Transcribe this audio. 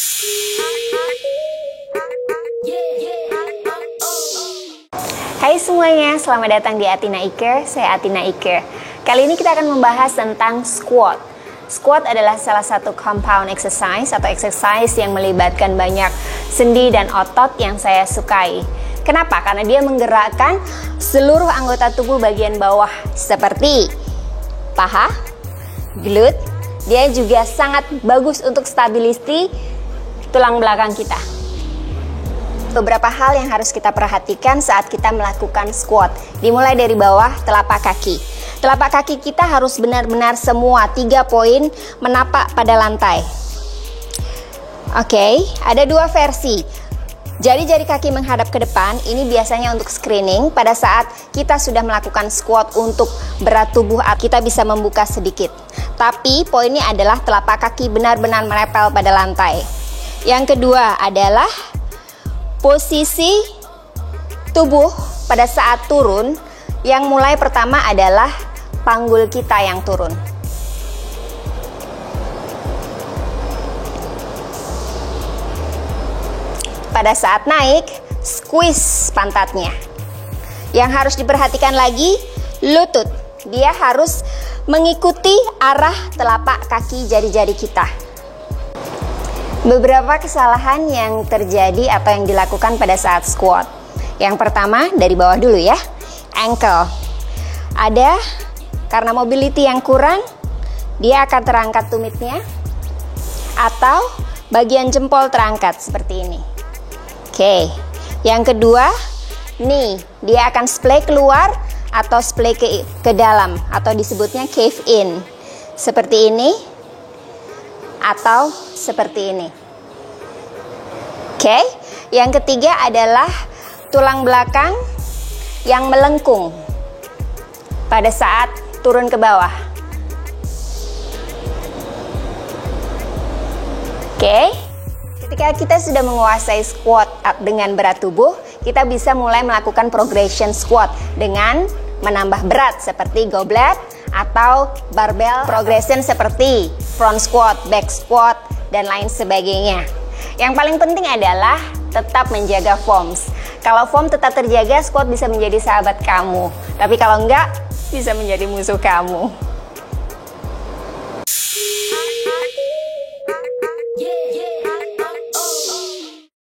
Hai semuanya, selamat datang di Athena Iker. Saya Athena Iker. Kali ini kita akan membahas tentang squat. Squat adalah salah satu compound exercise atau exercise yang melibatkan banyak sendi dan otot yang saya sukai. Kenapa? Karena dia menggerakkan seluruh anggota tubuh bagian bawah seperti paha, glute. Dia juga sangat bagus untuk stability tulang belakang kita. Beberapa hal yang harus kita perhatikan saat kita melakukan squat. Dimulai dari bawah telapak kaki. Telapak kaki kita harus benar-benar semua 3 poin menapak pada lantai. Oke, ada 2 versi. Jari-jari kaki menghadap ke depan, ini biasanya untuk screening. Pada saat kita sudah melakukan squat untuk berat tubuh, kita bisa membuka sedikit. Tapi poinnya adalah telapak kaki benar-benar menempel pada lantai. Yang kedua adalah posisi tubuh pada saat turun. Yang mulai pertama adalah panggul kita yang turun. Pada saat naik, squeeze pantatnya. Yang harus diperhatikan lagi, lutut. Dia harus mengikuti arah telapak kaki jari-jari kita. Beberapa kesalahan yang terjadi atau yang dilakukan pada saat squat. Yang pertama, dari bawah dulu ya. Ankle. Ada karena mobility yang kurang, dia akan terangkat tumitnya atau bagian jempol terangkat seperti ini. Oke. Yang kedua, knee. Dia akan splay keluar atau splay ke dalam atau disebutnya cave in. Seperti ini atau seperti ini. Oke. Yang ketiga adalah tulang belakang yang melengkung pada saat turun ke bawah. Oke. Ketika kita sudah menguasai squat dengan berat tubuh, kita bisa mulai melakukan progression squat dengan menambah berat seperti goblet atau barbell progression seperti front squat, back squat, dan lain sebagainya. Yang paling penting adalah tetap menjaga forms. Kalau form tetap terjaga, squat bisa menjadi sahabat kamu. Tapi kalau enggak, bisa menjadi musuh kamu.